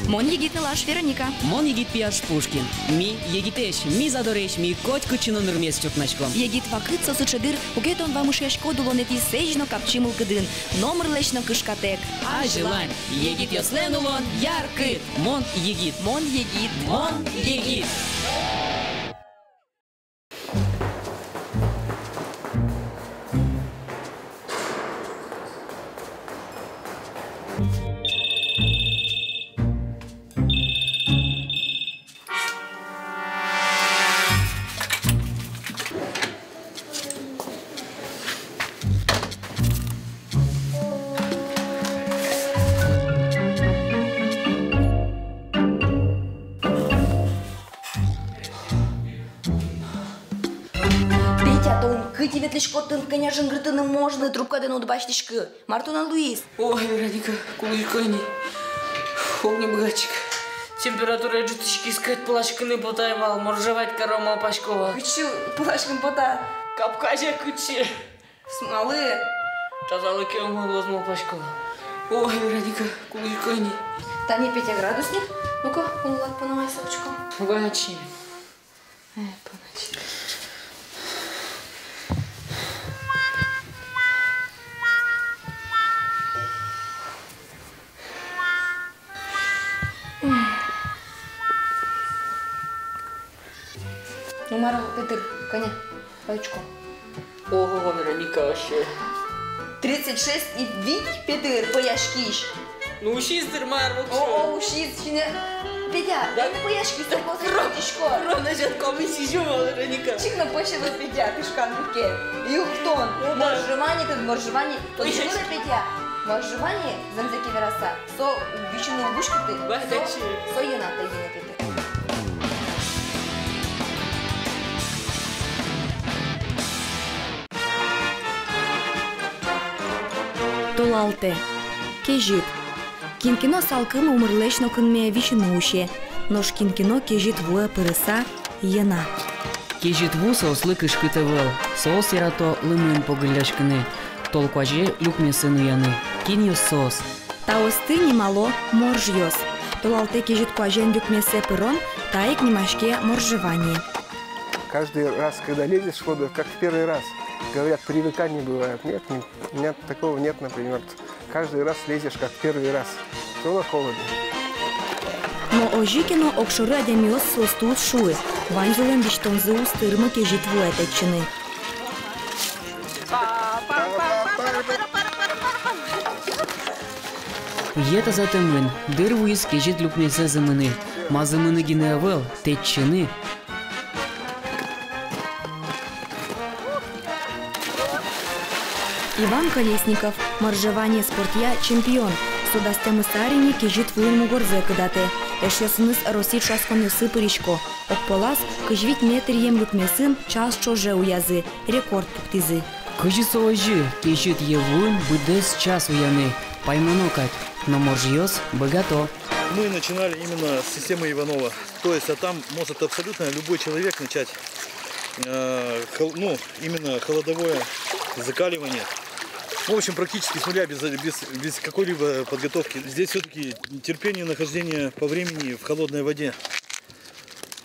Мон егит налаш Вероника. Мон егит пияш Пушкин. Ми егитеш, ми задореш, ми коть кучину нырмес чукначком. Егит вакыт сосычыдыр, угетон вамышешко дулонети сежно капчимыл кыдын. Номер лечно кышкатек. А желань, егит йослен улон, яркы. Мон егит. Мон егит. Мон егит. Лишкоттын конечно грытыны можно трубкадан удбаштишкы. Мартуна Луис. Ой, Вероника, кулышкани. Огнебогатчик. Температура жуточки искать плашканы потайвал, моржевать коромал Пашкова. Кучу плашкан пота. Капказя кучи. Смолы. Тазалы кем возьму Пашкова. Ой, Вероника, кулышкани. Тани 5 градусник. Ну-ка, Влад, понамай сочку. Погачи. Погачи. Умара, Петр, коня, пачку. Ого, Вероника, вообще. 36 и вить, Петр, пояшкиш. Ну, шистер, Мар, О, шистер, Петя, дай на пояшки, сапог, ротишко. Ровно жётко, мы сижу, Вероника. Чикна пощела Петя, ты шканбуке. Юхтон, моржевание, тут моржевание. Почему на Петя? Моржевание, замзаки вераса. Со, вичину бушку ты. Со, ената, едина, Петр. Толалте. Кежит. Кинкино салкын умырлечно кынме вичинуще. Нош кинкино кежит вуя пырыса ена. Кежит ву сослы кышкытывыл. Соос ярато лымын погыляшкыны. Толкваже люкмесын уяны. Киньос соос. Таосты немало моржьос. Толалте кежит кважен люкмесе пырон, таик немашке моржевание. Каждый раз, когда лезешь в воду, как в первый раз. Говорят, привыкания бывает. Нет, нет, такого нет, например. Каждый раз лезешь, как в первый раз. Было холодно. Но ожикино окшоры адемиос состут шуы. Ванзелен биштонзы устырмы кежит вуэтечины. Ета затымын. Дыр вуис кежит люкмесе зымыны. Мазымыны гинеавел, теччины. Иван Колесников, моржевание спортья чемпион. Судастемы сарини кежит вуйму горзе кыдате. Эшесыныс росит шасканы сыпыричко. Окполас кыжвит метр ем люкмесым час чоже уязы. Рекорд пуктизы. Кыжи соожи, кежит евун быдес час уяны. Паймонокать, но моржьос богато. Мы начинали именно с системы Иванова. То есть, а там может абсолютно любой человек начать, именно холодовое закаливание. В общем, практически с нуля, без какой-либо подготовки. Здесь все-таки терпение нахождения по времени в холодной воде.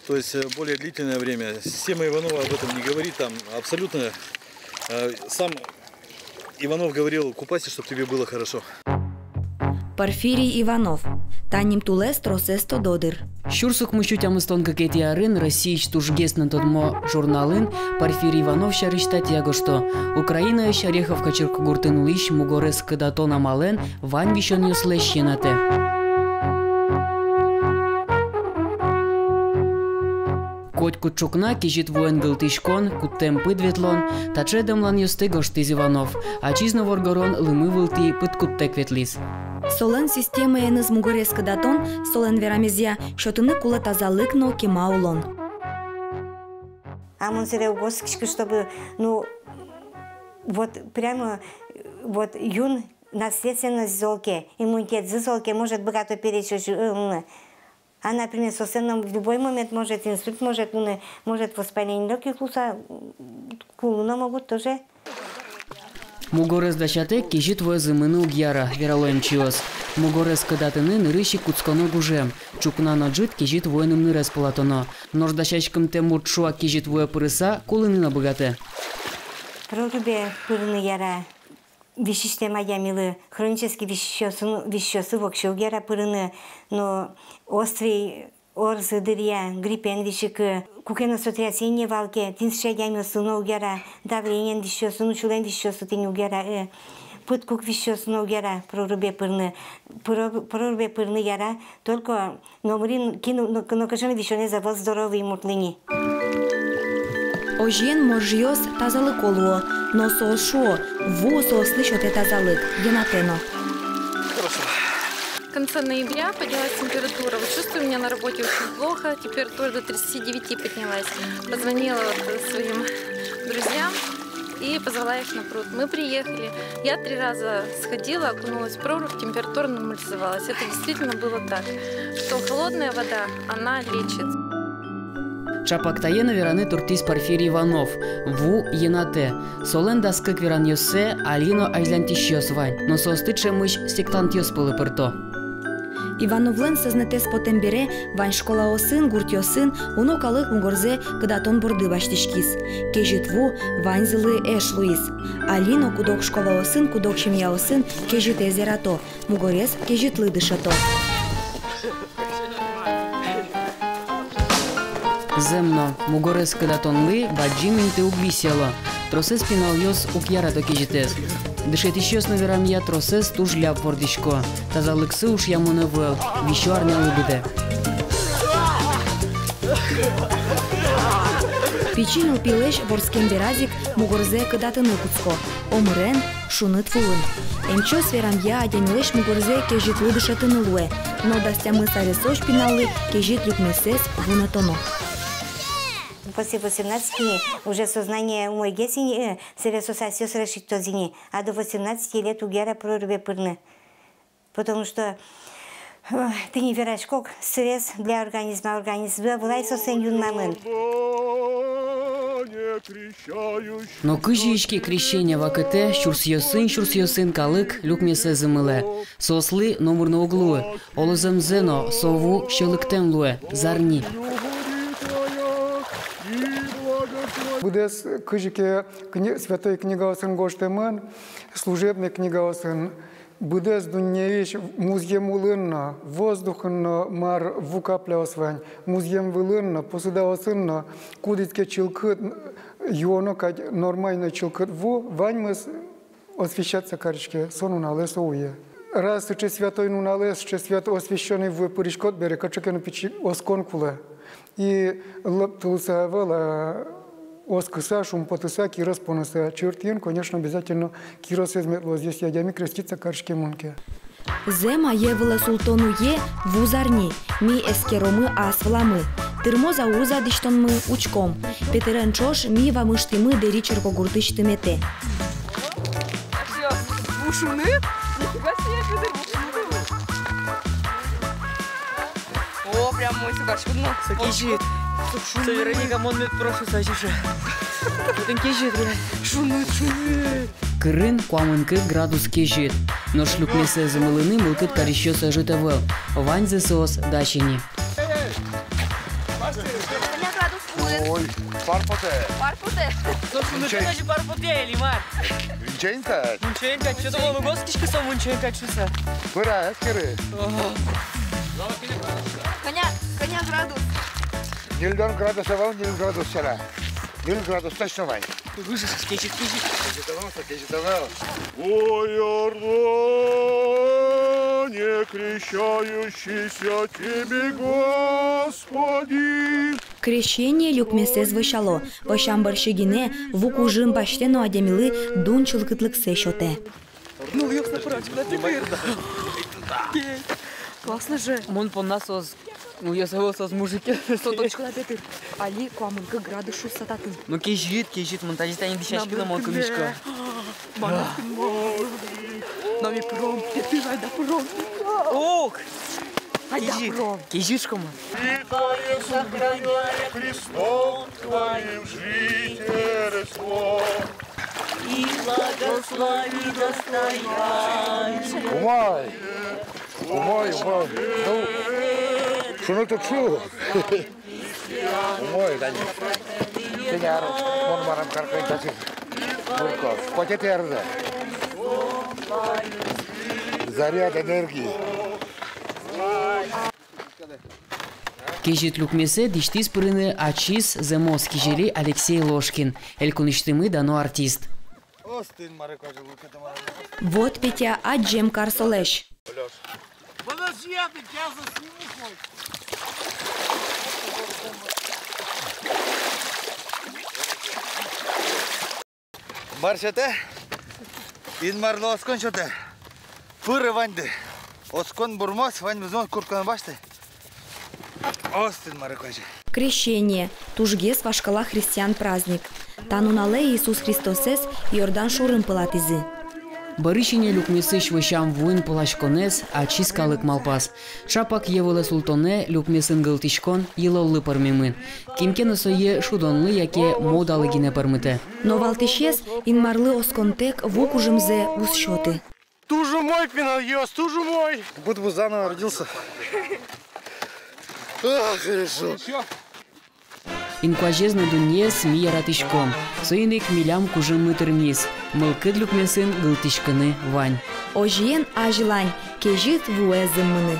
То есть более длительное время. Система Иванова об этом не говорит. Там абсолютно сам Иванов говорил: купайся, чтобы тебе было хорошо. Порфирий Иванов. Таним тулес тросесто додыр. Щурсук мущутям истон какети арын, Россиич тужгес на тодмо журналын, Порфирий Иванов шарыштат яго что. Украина шарехов качырк гуртын улищ мугорес кыдатона мален, вань вишон юслеш енате. Коть кучукна кижит воен гылтишкон, куттем пыдветлон, тачедамлан юстыгош тиз Иванов, а чизно воргорон лымы вылти пыт куттек ветлис. Солен система еныз мугорес кыдатон, солен верамезия, шотыны кула тазалыкно кема улон. А монсере угоскишки, чтобы, вот прямо, вот юн наследственность золке, иммунитет золке может богато перечить. А, например, совсем в любой момент может инсульт, может воспаление легких, кулуна могут тоже. Мугорес дачате кежи твое зымыны угьяра, вералоем чиос. Мугорес кыдатыны нырыщи куцконо гужем. Чукнано джит кежи твоеным нырес палатоно. Нож дачачкам темут шуа кежи твое пырыса кулынына богате. Прорубе пырны яра. Вещества милы, хронические вещества вообще угьяра пырны, но острый орзы дырья, гриппен вещеки, кукена сотрясение валки, тинсшагами сыну угьяра, давление вещества, нучулен вещества тени угьяра, пыт кук вещества угьяра, прорубе пырны яра, только номерин кину, но каждый вещеный завод здоровый мутлыни. Ожен можиос тазалык олуо, но соошуо, ву соослы шоте тазалык, Енатено. В конце ноября поднялась температура. Вот чувствую, у меня на работе очень плохо. Температура до 39 поднялась. Позвонила своим друзьям и позвала их на пруд. Мы приехали. Я 3 раза сходила, окунулась в прорубь, температура нормализовалась. Это действительно было так, что холодная вода, она лечит. Чапактаена вераны туртис Порфирий Иванов. Ву Енате. Солен даскык веран йосе, Алино айзлантищёс вань. Но состыче мыш сектантьёс пылы пырто. Ивановлен сознатес потембере, вань школа осын, гуртьо сын, уно калык мугорзе, кыдатон борды баштишкис. Кежит ву, вань зылы эш луис. Алино кудок школа осын, кудок шемья осын, кежит эзерато. Мугорез кежит лыдышато. Земно, мугорес кыдатон лы, баджимин ты углисела. Тросес пинал йос укьяра то кежитес. Дышет еще с наверам я тросес туж ляп вордичко. Тазалыксы уж я муневел, вещу арнял биде. Печину пилеш ворскем беразик, мугорзе кыдатыны куцко. Омырен, шуны твулын. Эмчос верам я адемилеш мугорзе кежит лыдышатыны луэ. Но дастямы саресош пиналы кежит люкмесес вунатоно. После 18 уже сознание мой гесени, севесосасиос решить тозини, а до 18 лет угера прорубе пырны. Потому что ты не веришь, как стресс для организма, влай сосен юн момент. Но кыжички крещения вакете, щурсьёсын калык, люкмесе зымыле. Сослы номер на углу, олозем зено, сову щелыктен луэ, зарни. Будес кыжике святой книга осын гоштемен, служебный книга осын. Будес дуньевич музьем улынна, воздухынна мар вукапля освань, музьем вылынна, посуда осынна, кудитке чилкыт, йоно кать нормально чилкыт ву, ваньмыс освящаться каричке, сон уналес уе. Раз че святой уналес, че свят освященный в пыришкот бере, качекен пичи осконкуле. И лаптулса вела оскыса, шумпотыса, кирос понуса. Чертин, конечно, обязательно кирос изметло. Здесь ядями креститься каршки мунке. Зема евыла султону е вузарни, ми эскеромы асвламы. Тырмоза уза диштонмы учком. Петерен чош ми вамыштымы дери черкогуртыштымете. Ушуны? Нифига себе, о, прям мой сукашкудно. Сакижит. Вероника, монмет прошу сачиша. Потом кежит, шуны. Кырын куамынкы градус кежит. Но шлюкмесе замылыны мылкыт карищёса житавел. Ваньзе сос дачини. Ой, парпоте. Слушай, ну же парпоте, Лимар. Винченка? Мунченка, что думал, ну госкишка со мунченка чуса. Пыра, эскеры. Коня градус. 0 градуса вон, 0 градус вчера. 0 градус точно вань. Кежит. Кежитовал. Ой, Иордане, крещающийся тебе, Господи. Крещение люкмесе звучало. Пошам баршигине, вукужим баштено адемилы дун чылкытлыксе шоте. Ну, ёх напротив, да теперь. Классно же. Мон по насос. Ну, я согласен с мужики. Соточку на петыр. Али куамынкы градушу сататын. Ну, кежит. Монтажиста не дышачки на мон кумишка. Нами пром, петыр, айда пром. Ок! Айда пром. Кежишка, мон. Святое сохраняя Христом Твоим жительство. и благослови достояние. Умай! Умай, умай! Ну, что тут шо? Умай, Дани. Сеняр, он марам каркай тачи. Бурка, пакетерда. Заряд энергии. Кежит люкмесе диштис пырыны ачис земос кижели Алексей Ложкин. Элькуништымы дано артист. Вот Петя аджем карсолеш. Подожди, я тебя засниму хоть. Маршате, инмарло оскончате. Пыры ванды. Оскон бурмос, вань музон куртканы башты. Остын марыкажи. Крещение. Тужгес вашкала христиан праздник. Танунале Иисус Христосес Йордан шурын пылатизы. Барышине люкмесы швыщам вуин полашконес, ачис калык малпас. Шапак еволе султоне люкмесын гылтишкон йылоллы пармемын. Кимкен осое шудонлы яке модалы гине пармыте. Но валтишес инмарлы осконтек вукужымзе уз счеты. Тужу мой пинальёс, тужу мой. Будто бы заново родился. Хорошо. Инкуажезны дуньес мия ратишком. Соиник милям кужым мытырмис. Мылкыд люкмесын гылтишкыны вань. Ожиен ажылань, кежит вуэзыммыны.